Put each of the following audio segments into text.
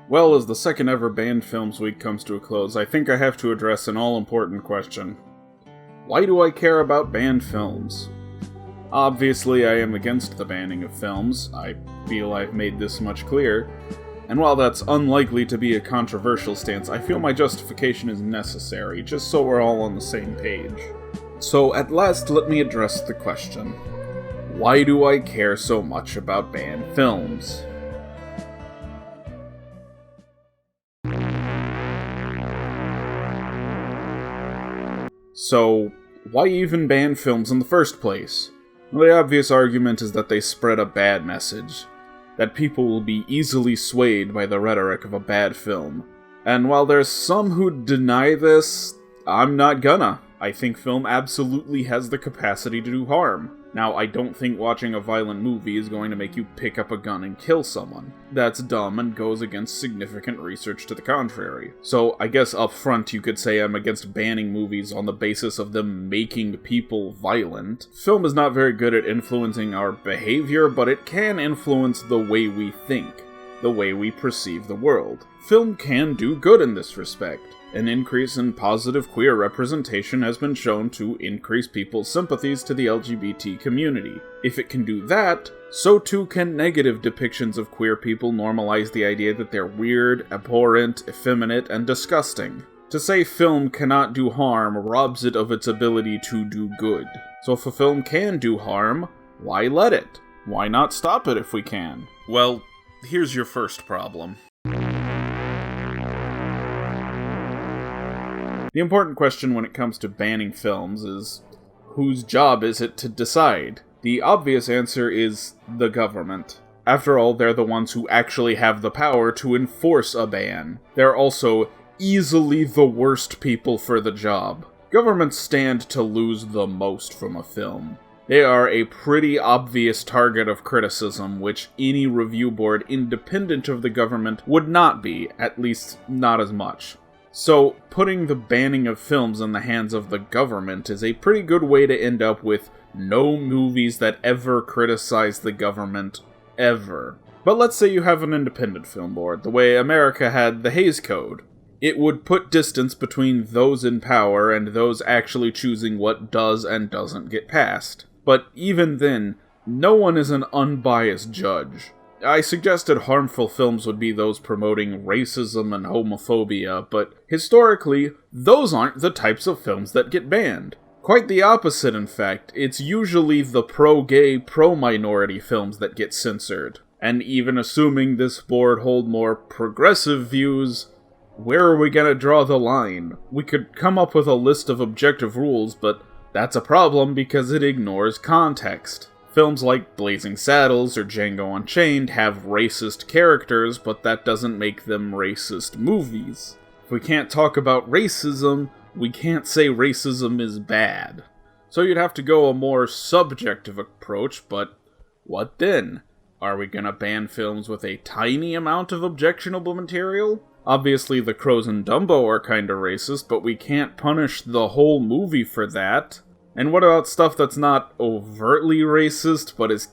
Well, as the second ever banned films week comes to a close, I think I have to address an all-important question. Why do I care about banned films? Obviously, I am against the banning of films. I feel I've made this much clear. And while that's unlikely to be a controversial stance, I feel my justification is necessary, just so we're all on the same page. So at last, let me address the question. Why do I care so much about banned films? So, why even ban films in the first place? Well, the obvious argument is that they spread a bad message. That people will be easily swayed by the rhetoric of a bad film. And while there's some who deny this, I'm not gonna. I think film absolutely has the capacity to do harm. Now, I don't think watching a violent movie is going to make you pick up a gun and kill someone. That's dumb and goes against significant research to the contrary. So, I guess up front you could say I'm against banning movies on the basis of them making people violent. Film is not very good at influencing our behavior, but it can influence the way we think, the way we perceive the world. Film can do good in this respect. An increase in positive queer representation has been shown to increase people's sympathies to the LGBT community. If it can do that, so too can negative depictions of queer people normalize the idea that they're weird, abhorrent, effeminate, and disgusting. To say film cannot do harm robs it of its ability to do good. So if a film can do harm, why let it? Why not stop it if we can? Well, here's your first problem. The important question when it comes to banning films is, whose job is it to decide? The obvious answer is the government. After all, they're the ones who actually have the power to enforce a ban. They're also easily the worst people for the job. Governments stand to lose the most from a film. They are a pretty obvious target of criticism, which any review board independent of the government would not be, at least not as much. So, putting the banning of films in the hands of the government is a pretty good way to end up with no movies that ever criticize the government, ever. But let's say you have an independent film board, the way America had the Hays Code. It would put distance between those in power and those actually choosing what does and doesn't get passed. But even then, no one is an unbiased judge. I suggested harmful films would be those promoting racism and homophobia, but historically, those aren't the types of films that get banned. Quite the opposite, in fact. It's usually the pro-gay, pro-minority films that get censored. And even assuming this board hold more progressive views, where are we gonna draw the line? We could come up with a list of objective rules, but that's a problem because it ignores context. Films like Blazing Saddles or Django Unchained have racist characters, but that doesn't make them racist movies. If we can't talk about racism, we can't say racism is bad. So you'd have to go a more subjective approach, but what then? Are we gonna ban films with a tiny amount of objectionable material? Obviously, The Crows and Dumbo are kinda racist, but we can't punish the whole movie for that. And what about stuff that's not overtly racist, but is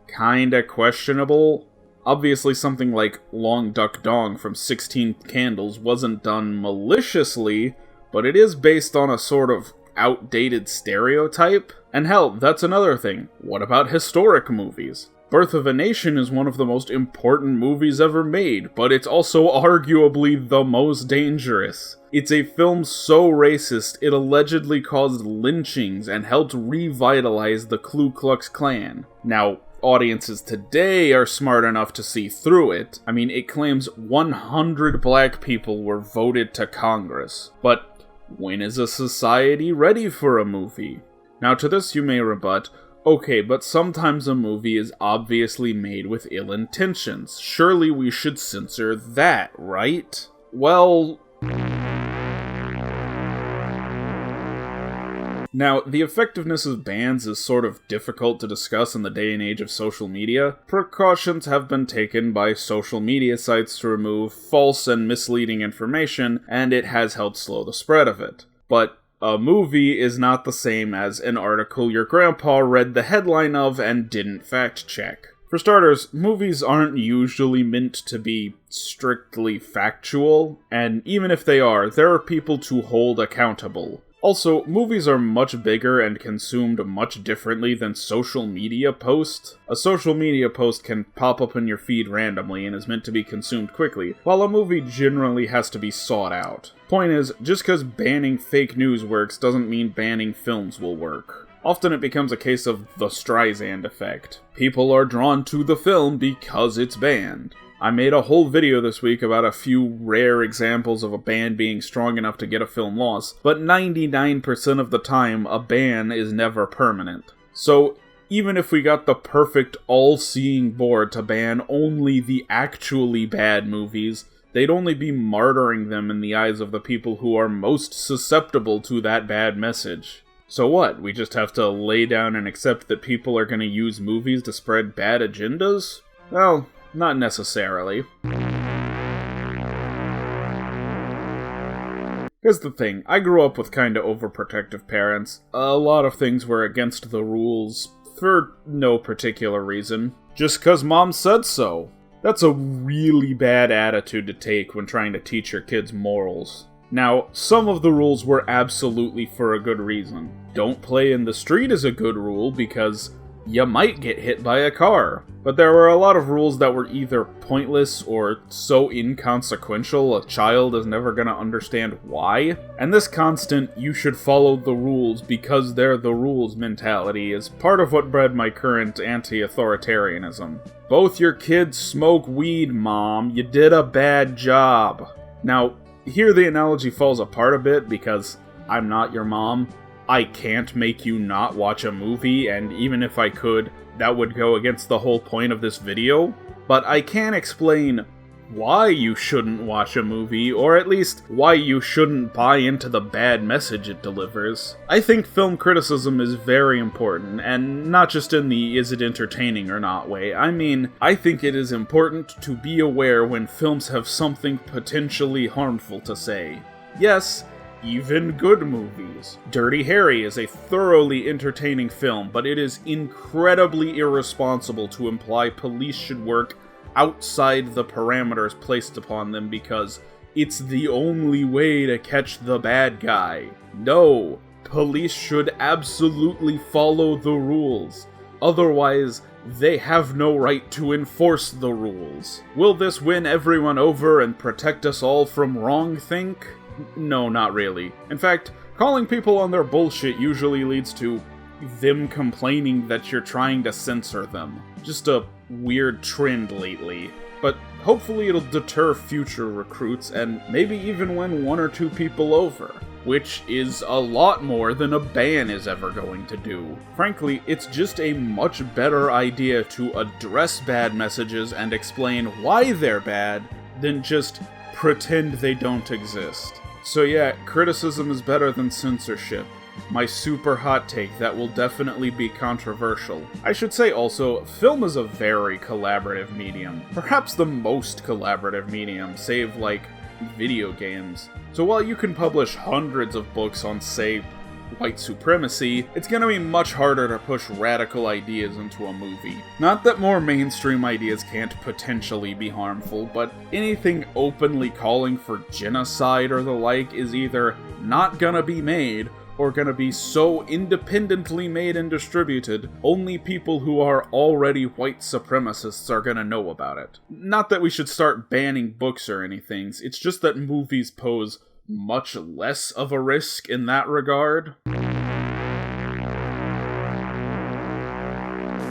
kinda questionable? Obviously something like Long Duck Dong from 16 Candles wasn't done maliciously, but it is based on a sort of outdated stereotype. And hell, that's another thing. What about historic movies? Birth of a Nation is one of the most important movies ever made, but it's also arguably the most dangerous. It's a film so racist, it allegedly caused lynchings and helped revitalize the Ku Klux Klan. Now, audiences today are smart enough to see through it. I mean, it claims 100 black people were voted to Congress. But when is a society ready for a movie? Now, to this you may rebut, okay, but sometimes a movie is obviously made with ill intentions. Surely we should censor that, right? Well... Now, the effectiveness of bans is sort of difficult to discuss in the day and age of social media. Precautions have been taken by social media sites to remove false and misleading information, and it has helped slow the spread of it. But a movie is not the same as an article your grandpa read the headline of and didn't fact check. For starters, movies aren't usually meant to be strictly factual, and even if they are, there are people to hold accountable. Also, movies are much bigger and consumed much differently than social media posts. A social media post can pop up in your feed randomly and is meant to be consumed quickly, while a movie generally has to be sought out. Point is, just because banning fake news works doesn't mean banning films will work. Often it becomes a case of the Streisand effect. People are drawn to the film because it's banned. I made a whole video this week about a few rare examples of a ban being strong enough to get a film loss, but 99% of the time, a ban is never permanent. So, even if we got the perfect all-seeing board to ban only the actually bad movies, they'd only be martyring them in the eyes of the people who are most susceptible to that bad message. So what, we just have to lay down and accept that people are going to use movies to spread bad agendas? Well, not necessarily. Here's the thing, I grew up with kinda overprotective parents. A lot of things were against the rules, for no particular reason. Just 'cause mom said so. That's a really bad attitude to take when trying to teach your kids morals. Now, some of the rules were absolutely for a good reason. Don't play in the street is a good rule because you might get hit by a car. But there were a lot of rules that were either pointless or so inconsequential a child is never gonna understand why. And this constant, you should follow the rules because they're the rules mentality is part of what bred my current anti-authoritarianism. Both your kids smoke weed, Mom. You did a bad job. Now, here the analogy falls apart a bit because I'm not your mom. I can't make you not watch a movie, and even if I could, that would go against the whole point of this video. But I can explain why you shouldn't watch a movie, or at least why you shouldn't buy into the bad message it delivers. I think film criticism is very important, and not just in the is it entertaining or not way. I mean, I think it is important to be aware when films have something potentially harmful to say. Yes, even good movies. Dirty Harry is a thoroughly entertaining film, but it is incredibly irresponsible to imply police should work outside the parameters placed upon them because it's the only way to catch the bad guy. No, police should absolutely follow the rules. Otherwise, they have no right to enforce the rules. Will this win everyone over and protect us all from wrongthink? No, not really. In fact, calling people on their bullshit usually leads to them complaining that you're trying to censor them. Just a weird trend lately. But hopefully it'll deter future recruits and maybe even win one or two people over, which is a lot more than a ban is ever going to do. Frankly, it's just a much better idea to address bad messages and explain why they're bad than just pretend they don't exist. So yeah, criticism is better than censorship. My super hot take that will definitely be controversial. I should say also, film is a very collaborative medium. Perhaps the most collaborative medium, save like video games. So while you can publish hundreds of books on, say, white supremacy, it's gonna be much harder to push radical ideas into a movie. Not that more mainstream ideas can't potentially be harmful, but anything openly calling for genocide or the like is either not gonna be made, or gonna be so independently made and distributed, only people who are already white supremacists are gonna know about it. Not that we should start banning books or anything, it's just that movies pose much less of a risk in that regard.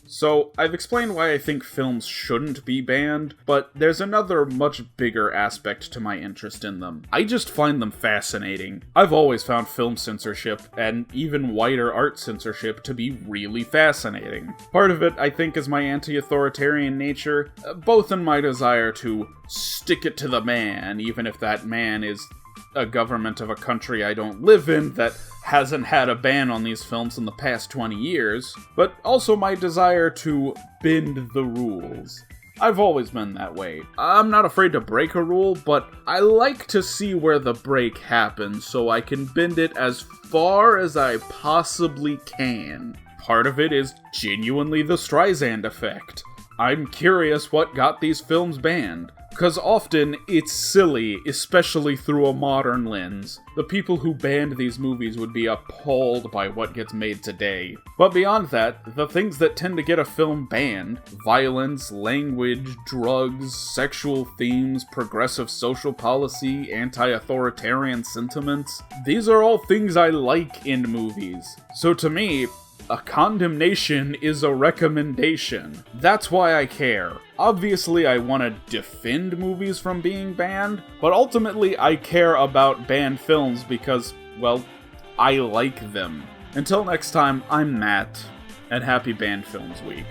So, I've explained why I think films shouldn't be banned, but there's another much bigger aspect to my interest in them. I just find them fascinating. I've always found film censorship, and even wider art censorship, to be really fascinating. Part of it, I think, is my anti-authoritarian nature, both in my desire to stick it to the man, even if that man is a government of a country I don't live in that hasn't had a ban on these films in the past 20 years, but also my desire to bend the rules. I've always been that way. I'm not afraid to break a rule, but I like to see where the break happens so I can bend it as far as I possibly can. Part of it is genuinely the Streisand effect. I'm curious what got these films banned. Because often, it's silly, especially through a modern lens. The people who banned these movies would be appalled by what gets made today. But beyond that, the things that tend to get a film banned, violence, language, drugs, sexual themes, progressive social policy, anti-authoritarian sentiments, these are all things I like in movies. So to me, a condemnation is a recommendation. That's why I care. Obviously, I want to defend movies from being banned, but ultimately I care about banned films because, well, I like them. Until next time, I'm Matt, and happy Banned Films Week.